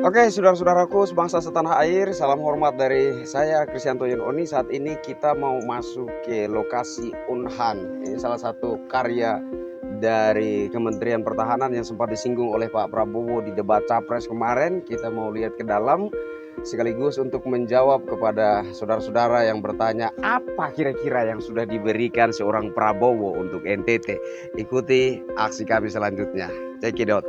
Oke, saudara-saudaraku sebangsa setanah air, salam hormat dari saya Kristianto Yunoni. Saat ini kita mau masuk ke lokasi Unhan. Ini salah satu karya dari Kementerian Pertahanan yang sempat disinggung oleh Pak Prabowo di debat Capres kemarin. Kita mau lihat ke dalam sekaligus untuk menjawab kepada saudara-saudara yang bertanya apa kira-kira yang sudah diberikan seorang Prabowo untuk NTT. Ikuti aksi kami selanjutnya. Check it out.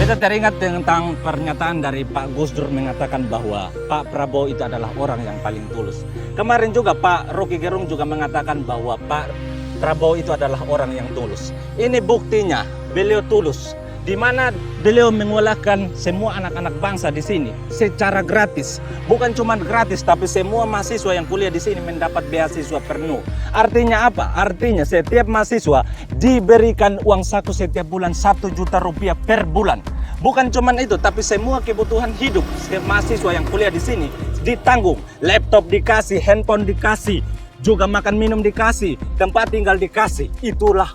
Kita teringat tentang pernyataan dari Pak Gus Dur mengatakan bahwa Pak Prabowo itu adalah orang yang paling tulus. Kemarin juga Pak Rocky Gerung juga mengatakan bahwa Pak Prabowo itu adalah orang yang tulus. Ini buktinya beliau tulus. Di mana beliau mengulaskan semua anak-anak bangsa di sini secara gratis. Bukan cuma gratis, tapi semua mahasiswa yang kuliah di sini mendapat beasiswa penuh. Artinya apa? Artinya setiap mahasiswa diberikan uang saku setiap bulan 1 juta rupiah per bulan. Bukan cuma itu, tapi semua kebutuhan hidup mahasiswa yang kuliah di sini ditanggung. Laptop dikasih, handphone dikasih, juga makan minum dikasih, tempat tinggal dikasih. Itulah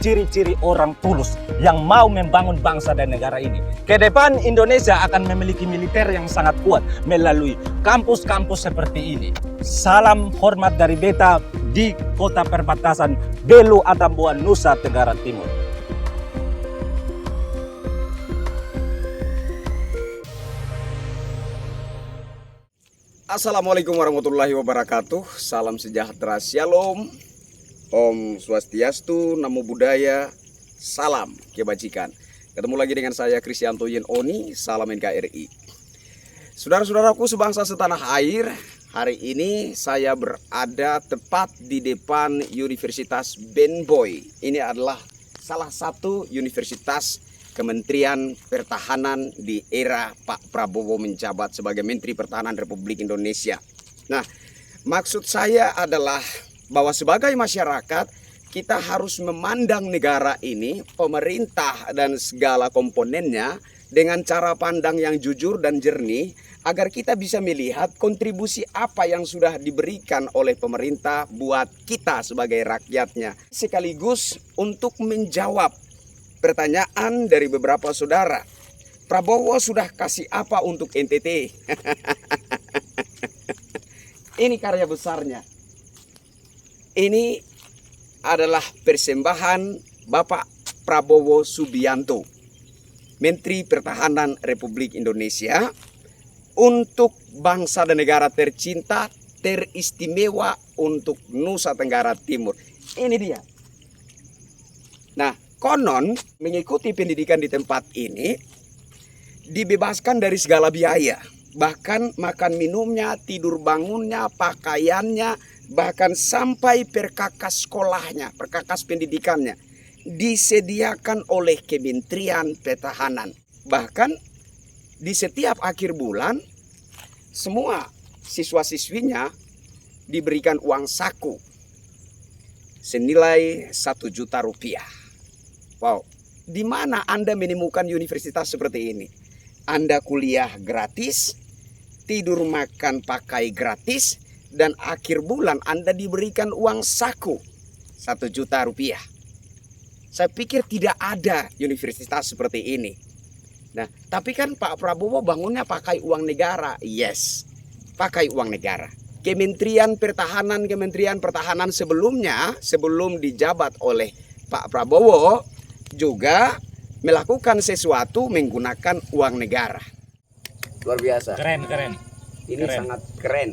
ciri-ciri orang tulus yang mau membangun bangsa dan negara ini. Ke depan Indonesia akan memiliki militer yang sangat kuat melalui kampus-kampus seperti ini. Salam hormat dari Beta di kota perbatasan Belu Atambua, Nusa Tenggara Timur. Assalamualaikum warahmatullahi wabarakatuh. Salam sejahtera, shalom, Om Swastiastu, Namo Buddhaya, salam kebajikan. Ketemu lagi dengan saya Kristianto Yunoni, salam NKRI. Saudara-saudaraku sebangsa setanah air, hari ini saya berada tepat di depan Universitas Ben Boy. Ini adalah salah satu universitas Kementerian Pertahanan di era Pak Prabowo menjabat sebagai Menteri Pertahanan Republik Indonesia. Nah, maksud saya adalah bahwa sebagai masyarakat kita harus memandang negara ini, pemerintah dan segala komponennya dengan cara pandang yang jujur dan jernih agar kita bisa melihat kontribusi apa yang sudah diberikan oleh pemerintah buat kita sebagai rakyatnya. Sekaligus untuk menjawab pertanyaan dari beberapa saudara. Prabowo sudah kasih apa untuk NTT? Ini karya besarnya. Ini adalah persembahan Bapak Prabowo Subianto, Menteri Pertahanan Republik Indonesia, untuk bangsa dan negara tercinta, teristimewa untuk Nusa Tenggara Timur. Ini dia. Nah, konon mengikuti pendidikan di tempat ini dibebaskan dari segala biaya. Bahkan makan minumnya, tidur bangunnya, pakaiannya, bahkan sampai perkakas sekolahnya, perkakas pendidikannya disediakan oleh Kementerian Pertahanan. Bahkan di setiap akhir bulan semua siswa-siswinya diberikan uang saku senilai 1 juta rupiah. Wow, di mana Anda menemukan universitas seperti ini? Anda kuliah gratis, tidur makan pakai gratis, dan akhir bulan Anda diberikan uang saku 1 juta rupiah. Saya pikir tidak ada universitas seperti ini. Nah, tapi kan Pak Prabowo bangunnya pakai uang negara. Yes, pakai uang negara. Kementerian Pertahanan sebelumnya, sebelum dijabat oleh Pak Prabowo, juga melakukan sesuatu menggunakan uang negara. Luar biasa. Keren. Ini keren. sangat keren.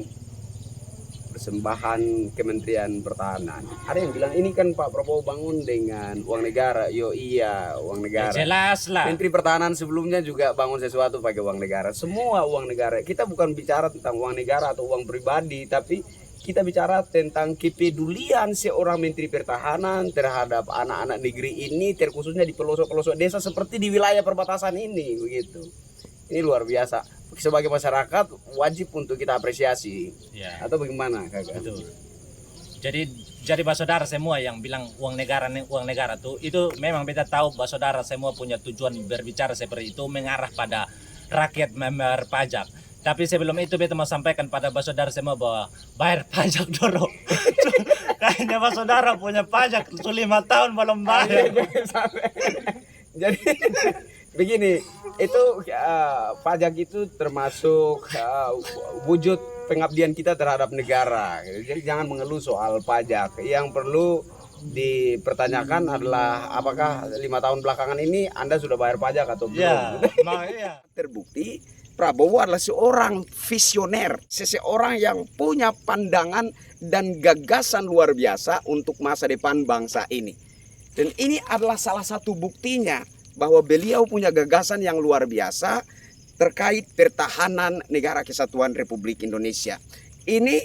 Persembahan Kementerian Pertahanan. Ada yang bilang ini kan Pak Prabowo bangun dengan uang negara. Yo iya, uang negara. Ya, jelas lah. Menteri Pertahanan sebelumnya juga bangun sesuatu pakai uang negara. Semua uang negara. Kita bukan bicara tentang uang negara atau uang pribadi, tapi kita bicara tentang kepedulian seorang Menteri Pertahanan terhadap anak-anak negeri ini, terkhususnya di pelosok-pelosok desa seperti di wilayah perbatasan ini, begitu. Ini luar biasa. Sebagai masyarakat wajib untuk kita apresiasi. Ya. Atau bagaimana, Kakak? Betul. Jadi saudara semua yang bilang uang negara tuh itu memang beta tahu saudara semua punya tujuan berbicara seperti itu mengarah pada rakyat membayar pajak. Tapi sebelum itu beta mau sampaikan pada saudara semua bahwa bayar pajak dulu. Kayaknya saudara punya pajak 5 tahun belum bayar. Jadi begini, itu pajak itu termasuk wujud pengabdian kita terhadap negara. Jadi jangan mengeluh soal pajak. Yang perlu dipertanyakan adalah apakah 5 tahun belakangan ini Anda sudah bayar pajak atau belum? Iya. Terbukti Prabowo adalah seorang visioner, seseorang yang punya pandangan dan gagasan luar biasa untuk masa depan bangsa ini. Dan ini adalah salah satu buktinya bahwa beliau punya gagasan yang luar biasa terkait pertahanan negara kesatuan Republik Indonesia. Ini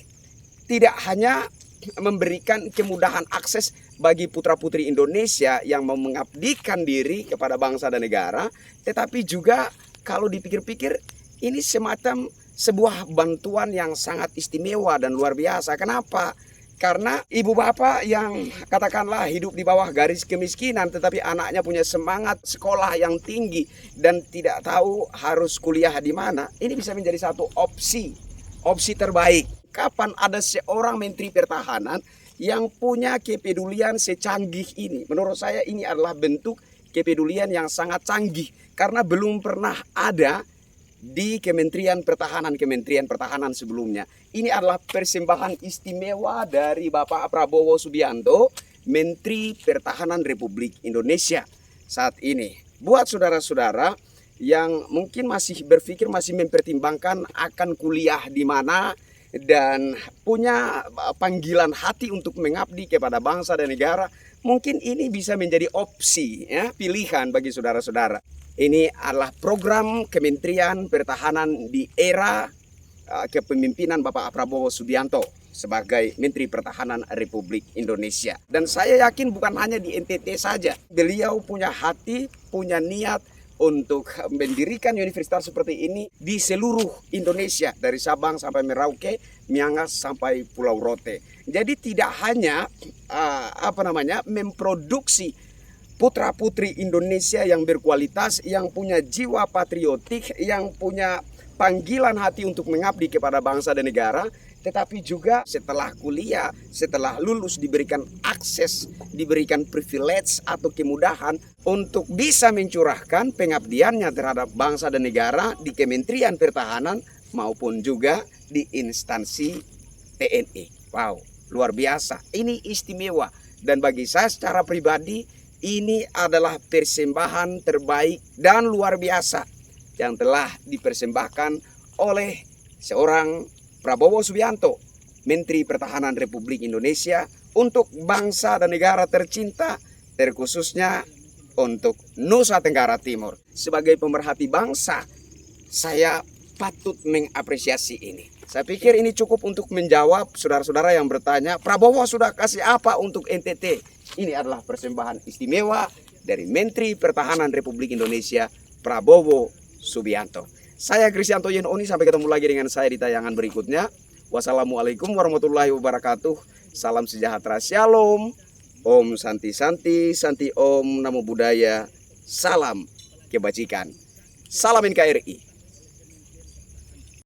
tidak hanya memberikan kemudahan akses bagi putra-putri Indonesia yang mau mengabdikan diri kepada bangsa dan negara, tetapi juga kalau dipikir-pikir ini semacam sebuah bantuan yang sangat istimewa dan luar biasa. Kenapa? Karena ibu bapak yang katakanlah hidup di bawah garis kemiskinan tetapi anaknya punya semangat sekolah yang tinggi dan tidak tahu harus kuliah di mana, ini bisa menjadi satu opsi terbaik. Kapan ada seorang menteri pertahanan yang punya kepedulian secanggih ini? Menurut saya ini adalah bentuk kepedulian yang sangat canggih karena belum pernah ada di Kementerian Pertahanan sebelumnya. Ini adalah persembahan istimewa dari Bapak Prabowo Subianto, Menteri Pertahanan Republik Indonesia saat ini. Buat saudara-saudara yang mungkin masih berpikir, masih mempertimbangkan akan kuliah di mana dan punya panggilan hati untuk mengabdi kepada bangsa dan negara, mungkin ini bisa menjadi opsi, ya, pilihan bagi saudara-saudara. Ini adalah program Kementerian Pertahanan di era kepemimpinan Bapak Prabowo Subianto sebagai Menteri Pertahanan Republik Indonesia. Dan saya yakin bukan hanya di NTT saja. Beliau punya hati, punya niat untuk mendirikan universitas seperti ini di seluruh Indonesia, dari Sabang sampai Merauke, Miangas sampai Pulau Rote. Jadi tidak hanya memproduksi putra-putri Indonesia yang berkualitas, yang punya jiwa patriotik, yang punya panggilan hati untuk mengabdi kepada bangsa dan negara, tetapi juga setelah kuliah, setelah lulus diberikan akses, diberikan privilege atau kemudahan untuk bisa mencurahkan pengabdiannya terhadap bangsa dan negara di Kementerian Pertahanan maupun juga di instansi TNI. Wow, luar biasa. Ini istimewa dan bagi saya secara pribadi ini adalah persembahan terbaik dan luar biasa yang telah dipersembahkan oleh seorang Prabowo Subianto, Menteri Pertahanan Republik Indonesia, untuk bangsa dan negara tercinta, terkhususnya untuk Nusa Tenggara Timur. Sebagai pemerhati bangsa, saya patut mengapresiasi ini. Saya pikir ini cukup untuk menjawab saudara-saudara yang bertanya, Prabowo sudah kasih apa untuk NTT? Ini adalah persembahan istimewa dari Menteri Pertahanan Republik Indonesia, Prabowo Subianto. Saya Kristianto Yen Oni, sampai ketemu lagi dengan saya di tayangan berikutnya. Wassalamualaikum warahmatullahi wabarakatuh. Salam sejahtera, shalom. Om Santi Santi, Santi Om, Namo Buddhaya. Salam kebajikan. Salam NKRI.